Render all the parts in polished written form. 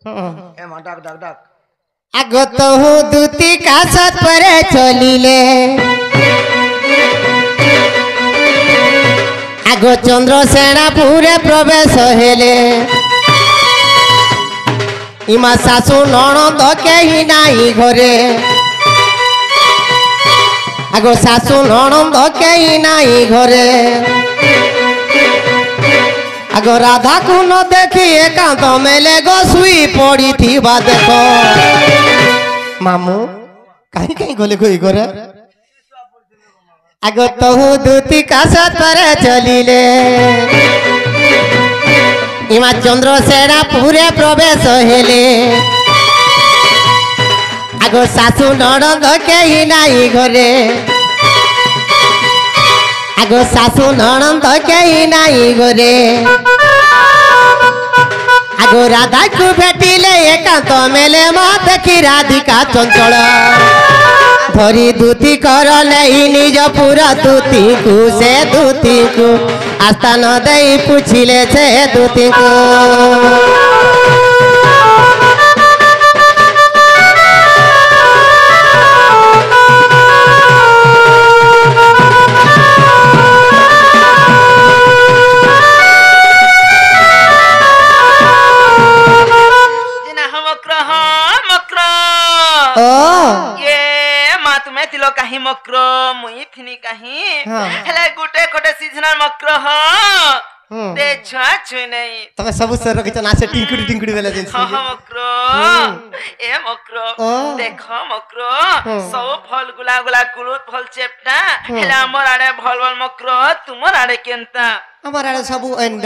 ए मा डाक डाक डाक আগত দুতি কাছত পরে চলিলে আগ চন্দ্রসেনাপুরে প্রবেশ হেলে ইমা শাশু ননদ কেহি নাই ঘরে আগ শাশু ননদ কেহি নাই ঘরে আগ রাধা কুন দেখি একান্ত মেলে গো শুই পড়িথিবা দেখ মামু কাহি কাহি গলে গই ঘরে আগ তহু দুতি কাছত পরে চলিলে ইমা চন্দ্রসেনাপুরে প্রবেশ হেলে আগ শাশু ননদ কেহি নাই ঘরে আগ শাশু ননদ কেহি নাই ঘরে আগ রাধাকু ভেটিলে একান্ত মেলে মা দেখি রাধিকা চঞ্চল ধরি দুতি করলে নিজ পুরা দুতিকু সে দুতিকু আস্থান দেই পুছিলে সে দুতিকু कहीं मक्रो मुई फिनी कहीं हेले गुटे खोटे सीजन मक्रो ह दे छुआ छुई नहीं तमे सब सर रखि ना से टिंकुड़ी टिंकुड़ी वाला जिंस हां मक्रो ए मक्रो देखो मक्रो सब फल गुला गुला कुलुत फल चेपटा हेले हमर आड़े भल भल मक्रो तुमर आड़े केनता हमर आड़े सब एंड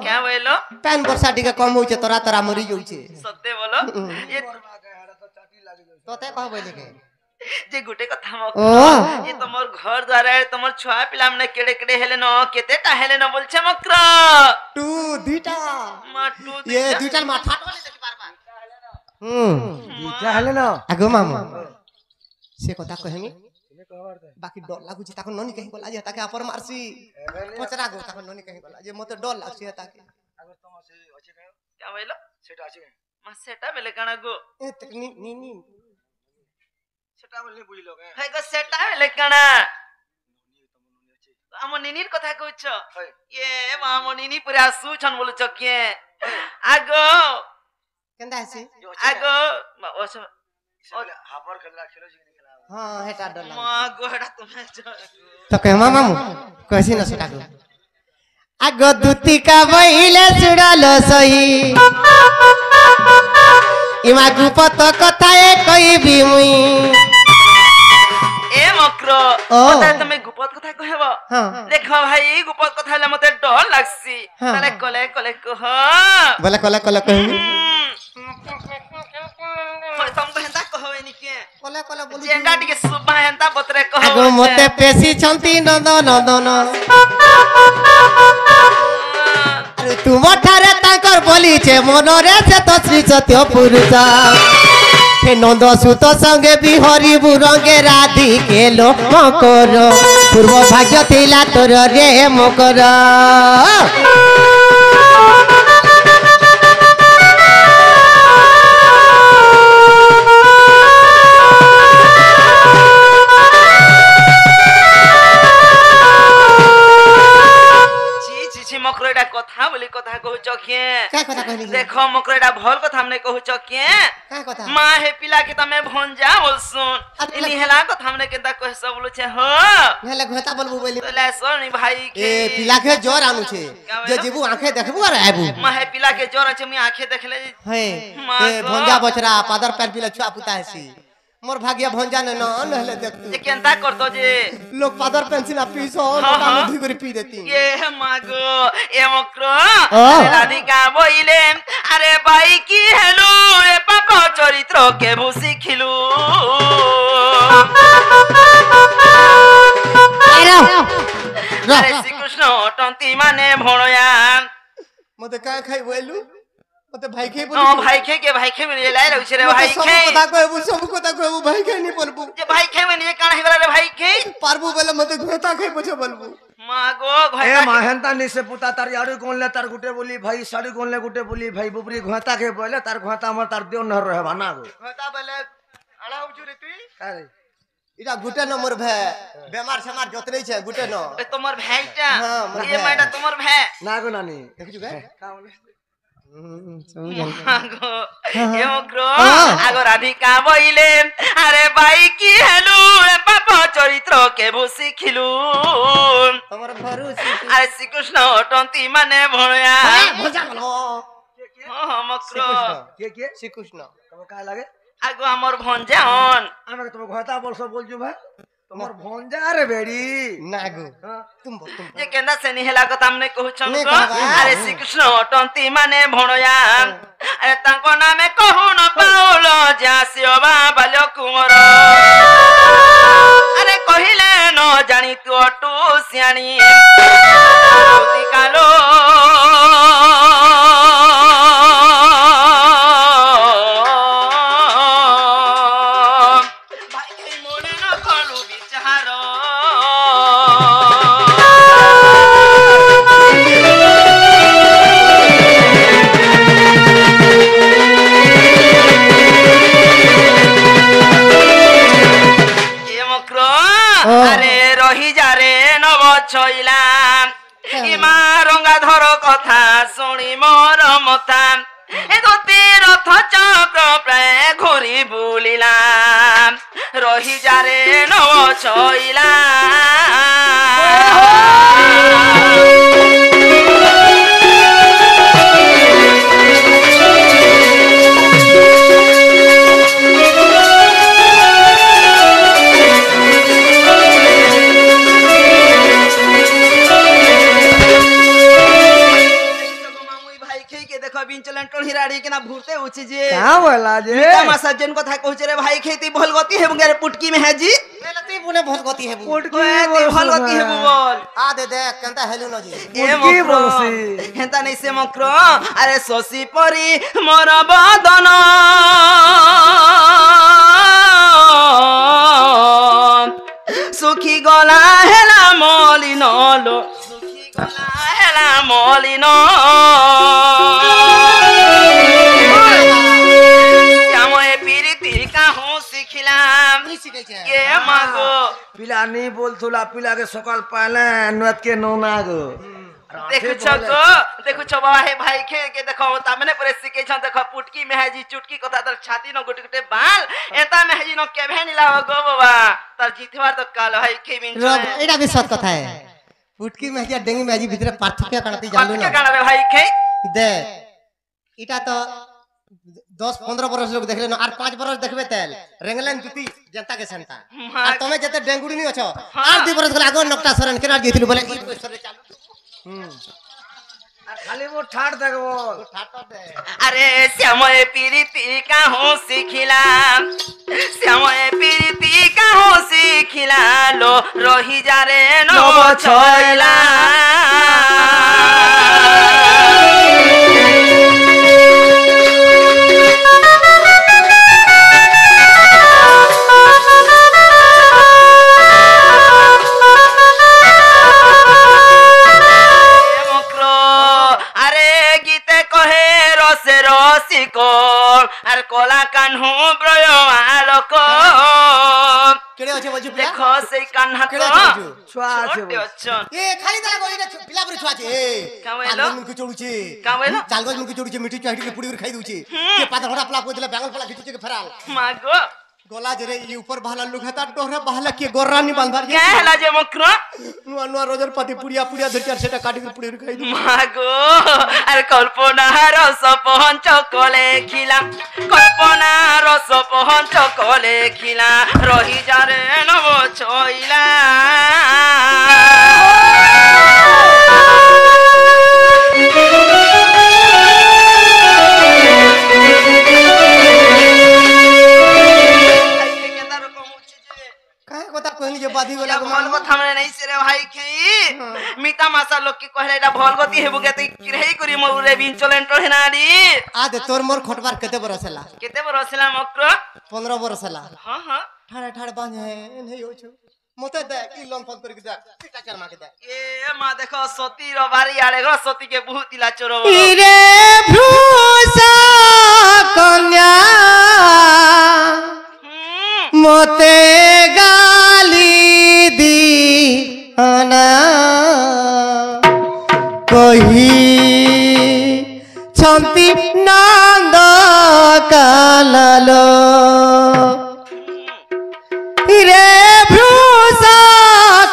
क्या बोलो पैन वर्षा टिके कम होचे तोरा तोरा मरी जाउचे सत्य बोलो ये तोते कह बोले के जे गुटे कथा मक्रो ये तमर घर द्वारा तमर छुआ पिला हमने केड़े केड़े हेले न केतेटा हेले न बोलछे मक्रो टू दुटा माटू ये दुटा माथा टोले देखि पारबा दुटा हेले न आगो मामू से कथा कहनी बाकी डर लागुची ताको ननी कहि गला जे ताके अपर मारसी पचरा गो ताको ननी कहि गला जे मते डर लागसी ताके अगर तुम से अछि क्या बोलो सेटा अछि मा सेटा बेले काना गो ए तकनी नी सेटा बोलने बुझिलो के हाय गो सेटा बेले काना आम निनीर कथा कहछ ये माम निनी पूरा सुछन बोलछ के आगो केंदा आसी आगो ओस हापर खेला खेलो जी खेला हां हेटा डर मा गो हेटा तुमे तो कह मामू कहसी न सेटा गो आगो दुतिका बहिले सुड़ालो सही इमा गुपत कथाए कहिबी मुई ए मक्रो ओता तमे गुपत कथा कहबो देखो भाई गुपत कथा ले मते डर लागसी तले कले कले कह बोले कले कले कहबी तुम हेंता कहबे नि के कले कले बोलु जेंडा टिके सुबा हेंता बतरे कहबो आगो मते पेशी छंती नंदन अरे तुम ठारे ताकर बोली छे मनरे से तो श्री सत्य पुरुष हे नंद सुत संगे बिहरी बुरंगे राधी के लो मकर पूर्व भाग्य थिला तोर रे मकर मक्रो एटा कथा बोली कथा कहूच के का कथा कहली देखो मक्रो एटा भल कथा हमने कहूच के का कथा मां हे पिला के तमे भंजा बोलसुन इनी हेला कथा हमने केदा कह सब बोलु छे हो हेले घोता बोलबो बोली ले सोनी भाई के ए पिला के जोर आनु छे जे जीबू आंखे देखबू और आबू मां हे पिला के जोर छे मी आंखे देखले हे ए भंजा बछरा पादर पैर पिला छुआ पुता हेसी मोर भाग्य भंजा न नहले देख तू जे केनता करतो जे लोग पादर पेंसिल पीसो ता मुधी करी पी देती ये मागो ए मक्रो राधिका बोइले अरे भाई की हेलो ए पापा चरित्र के भूसी खिलू अरे श्री कृष्ण टंती माने भणयान मते का खाई बोलू मते भाई खे बोलू भाई खे के भाई खे में लाई रहू छे रे भाई खे सब कथा कहबू सब कथा कहबू भाई खे नहीं बोलबू जे भाई खे में काना हेबला रे भाई खे पारबू बोले मते घोता खे बचे बोलबू মাগো এ ঘটা মা হেনতা নিছে পুতা তার ইয়াড়ু কোনলে তার গুটে বলি ভাই সাড়ু কোনলে গুটে বলি ভাই বুবরি ঘাতা কে বলে তার ঘাতা আমার তার দেও নহর রহে বানা গো ঘটা বলে আড়া হউছু রে তুই আরে এটা গুটে নম্বর ভে বেমার সেমার যতনেই ছে গুটে ন এ তোমার ভাইটা হ্যাঁ, মোর এ ভাই। মাইটা তোমার ভাই না গো নানি দেখছু বে মাগো এ মগ্র হ্যাঁ। আগো রাধিকা বইলে আরে ভাই কি হেলু এ পাপ চরিত্র কেবু শিখিলু তোমার ঘরু আরে শ্রীকৃষ্ণ অটন্তি মানে ভয়া ভজা গলো মগ্র কে কে শ্রীকৃষ্ণ তোমার কায় লাগে আগো আমার ভঞ্জান আমাকে তোমার ঘাতা বলছো বলছো ভাই তোমার ভঞ্জা রে বেড়ি না গো হ্যাঁ তুম যে কেন্দা সেনি হেলা কথা আমনে কহুছন নে গো कहबा। আরে শ্রীকৃষ্ণ অটন্তি মানে ভণয়া আরে তাଙ୍କ নামে কহু ন পাউল যাসিও বাল্য কুমর আরে কহিলে ন জানি তু অটু সিয়ানি কালো ভাই এই মনে ন কলু বিচার আরে রহি যারে নব ছইলাম ইমা রঙ্গাধর কথা শুনি মোর মতা এ দতি রথ চক্র প্রায় ঘুরি বুলিলাম রহি যারে নব ছইলাম ঘুরতে উঠছি যে কা বলা যে মাসা যেন কথা কହୁছে রে ভাই খেতি ভল গতি হেবু গে পুটকি মে হেজি নেলা তুই বুনে বহুত গতি হেবু পুটকি তুই ভল গতি হেবু বল আ দে দে কেনতা হেলু ন জি এ পুটকি মক্র বলছি। হেতা নাই সে মক্র আরে শশী পরি মোর বদন সুখী গলা হেলা মলিন লো সুখী গলা হেলা মলিন শ্যাময়ে পিরিতি কাহু শিখিলাম তুই শিখাইছে এ মাগো পিলা নি বলতুলা পিলাকে সকাল পাইলে নুয়াত কে নোনা গো দেখুছ গো দেখুছ বাবা হে ভাই খে কে দেখো তামনে পরে শিখেছন দেখো পুটকি মেহাজি চুটকি কথা তার ছাতি ন গুটি গুটি বাল এতা মেহাজি ন কেভে নিলা গো বাবা তার জিতবার তো কাল ভাই খেবিন রব এটা भी सत কথা है পুটকি মেজি আর ডেঙ্গি মেজি ভিতরে পার্থক্য কানতি জানলু পাটকে না কানাবে ভাই খে দে এটা তো 10-15 বরস লোক দেখলে না আর 5 বরস দেখবে তেল রেঙ্গলেন জুতি জনতা के सेंटा আর তুমি যেতে ডেঙ্গুড়ি নি আছো আর 2 বরস গলা আগর নকটা সরেন কেনার দিছিল বলে ই বছরে চালু আর খালি মো ঠাট দেখবো আরে শ্যাময়ে পিরিতি কাহু শিখিলাম শ্যাময়ে পিরিতি কাহু শিখিলা লো রহি যারে নব ছয়লা আরে গীতে কহে রসে রসিক আর কলা কানহু ব্রয় আলোক কেড়ে আছে বলছি দেখো সেই কান্না কেড়ে তো আছে বলছি ছুয়া আছে ছোটে অছন এ খালি দাঁড়া গো এটা পিলা পরে ছুয়াছে এ কাম এলো? মুখ চড়ুছে কাম এলো? চালগজ মুখ চড়ুছে মিঠু চাহিটি পুড়ি করে খাই দউছে কে পাতা হড়া প্লা কইতলে বেঙ্গল পলা খিচুছে के ফেরাল মাগো গলা জরে ই উপর বাহালা লুক হাতা ডোহরে বাহালা কে গররানি বাঁধবার কে হেলা যে মক্র নুয়া নুয়া রোজর পাতি পুড়িয়া পুড়িয়া ধরছি আর সেটা কাটি করে পুড়ি করে খাই দউ মাগো আর কল্পনা রস পহঞ্চ কলে খিলাম কল্পনা রস পহঞ্চ কলে খিলা রহি যারে নব ছইলা কাहे কথা কইনি যে বাদি গলা গো ভল কথা মানে নাই সে রে ভাই খেই মিতা মাসা লোক কি কহে এটা ভল গতি হেবু গে তুই কিরহি করি মরে বিনচলেন টহে নাড়ি আ দে তোর মোর খটবার কেতে বরস হেলা কেতে বড় ছিলাম মক্র 15 বরস হেলা হ্যাঁ হ্যাঁ ঠাড়ে ঠাড়ে বাঁধে নেই হইছো মতে দে কি লম ফোন করে দে এটা চার মাকে দে এ মা দেখো সতীর বাড়ি আড়ে গো সতীকে বহুত দিলা চোর ইরে ভ্রুসা কন্যা মতে গালি দি আনা কহি ছন্তি নন্দ কালালো রে ভ্রুসা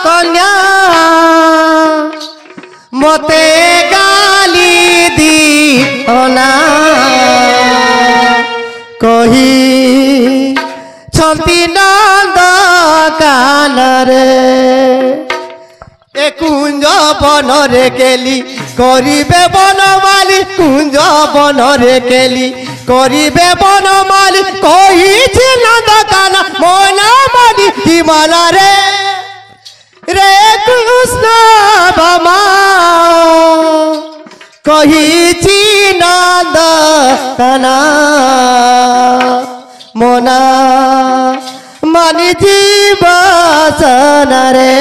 কন্যা মতে গালি দি অনা কহি ছন্তি নন্দ কানরে এ কুঞ্জ বনরে কেলি করিবে বনমালি কুঞ্জ বনরে কেলি করিবে বনমালি কহিছি নন্দ কান মনা মানি কি মনরে রে কৃষ্ণ বামা কহিছি নন্দ কানা মনা মানি জীব সনারে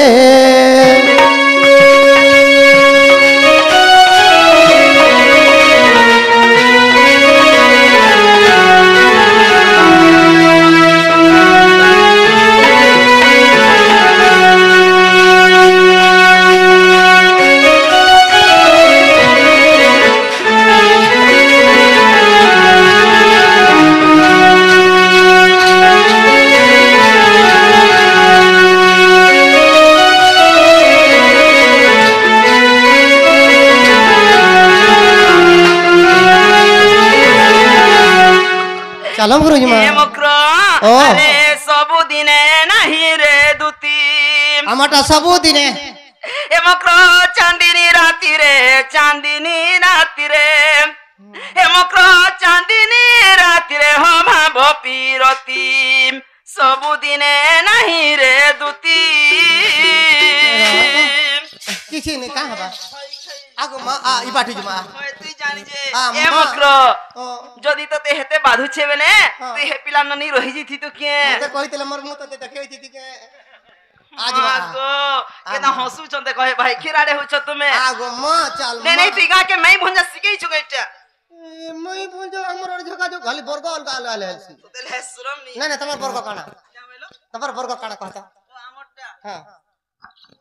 চালম গুরুজি মা এ মক্র ও। আরে সবু দিনে নাহি রে দুতি আমাটা সবু দিনে এ মক্র চাঁদিনী রাতিরে চাঁদিনী রাতিরে এ মক্র চাঁদিনী রাতিরে হ ভাব পিরতি ସବୁଦିନେ ନାହିଁ ରେ ଦୁତି କିଛି ନାଇଁ କାଁ ହବା ଆଗ ମା ଆ ଇ ବାଟି ଯମା তুই জানি যে আ, এ মা। মক্র ও যদি তোতে হেতে বাধুছে বেলে হ্যাঁ। তুই হে পিলা ননি রহি জিথি তো কে মতে কইতেলে মোর মুহ ততে দেখেই দিতি কে আজ মা আগো কেনা হসু চন্দে কহে ভাই খিরাড়ে হউছ তুমি আগো মা চাল নে নে তুই গাকে মাই ভঞ্জা শিখেই छु গইটা মই বুঝ আমর যোগাযোগ খালি বর্গ অলগা আলো আলো হেলছি তোতে লে শরম নি না না তোমার বর্গ কানা क्या बोलो তোমার বর্গ কানা কহতা ও আমরটা হ্যাঁ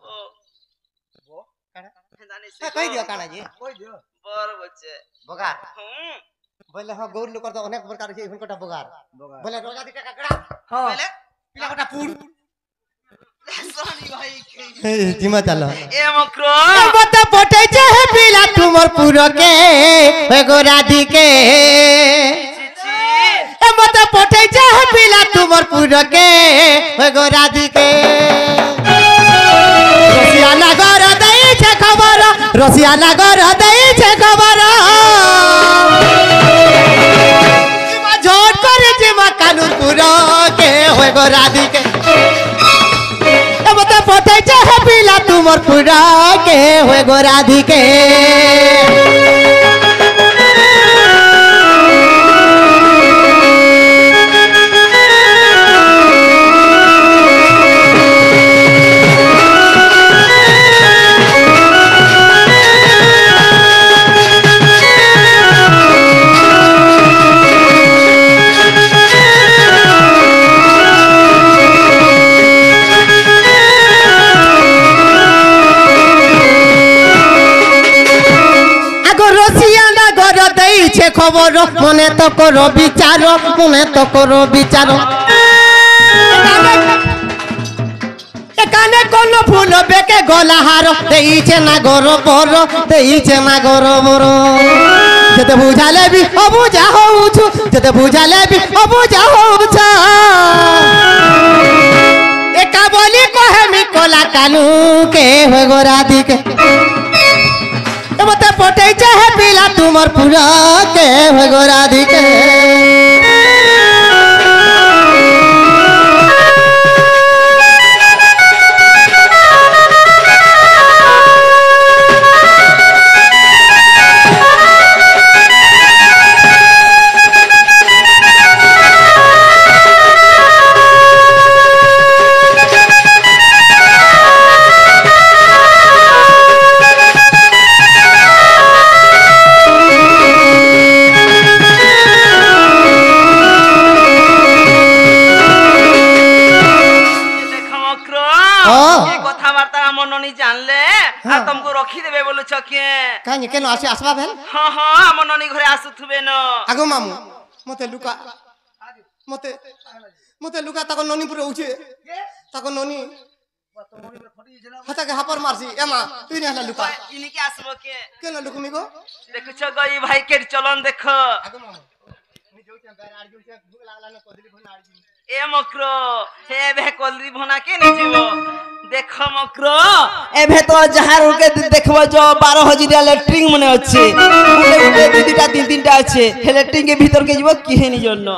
ও কানা জানি হ্যাঁ কই দিও কানা জি কই দিও বর বচে বগার হুম বলে হ গৌর লোকর তো অনেক প্রকার আছে এখনটা বগার বগার। বলে রোজা দিটা কাকড়া হ্যাঁ বলে পিলা কটা পুর সনি ভাই জিমা চালো এ মক্র মত পটাইছে হে পিলা তোমার পুরকে গো রাধিকে চিচি এ মত পটাইছে হে পিলা তোমার পুরকে গো রাধিকে রসিয়া নগর দেইছে খবর রসিয়া নগর দেইছে খবর জিমা ঝট করে জিমা কানুর পুরকে গো রাধিকে মতে পঠাইছে হে পিলা তোমার পুরাকে হয়ে গো রাধিকে খবর মনে তো করো বিচার মনে তো করো বিচার এখানে কোন ফুল বেকে গলাহার দেইছে না গর বর দেইছে না গর বর যেতে বুঝালে বি অবুঝা হউছু যেতে বুঝালে বি অবুঝা হউছ একা বলি কহে মি কলা কানু কে হয়ে গো রাধিকে মতে পটাইছে হে পিলা তোমার পুরা কে হয়ে গো রাধিকে तुमको रखी देबे बोलो के काहे केनो आसे आसबा भेल हां हां हम ननी घरे आसुथबे न आगो मामू मते लुका मते मते लुका ताको ननी पुरे उचे ताको ननी हता के हापर मारसी एमा तुई नेला लुका इनी के आसबो के केनो लुकमी गो देखु छ गई भाई के चलन देख आगो मामू नि जोचे बेर आड़ जोचे भूख लागला न कोदली भना आड़ ए मक्रो हे बे कोलरी भना के नि जीवो देख मक्रो एभे तो जहार के देखबो जो 12 हजिरिया लेटरिंग मने अछि गुटे दुटा तीन तीनटा अछि हे लेटरिंग के भीतर के जीवो किहे नि जन्नो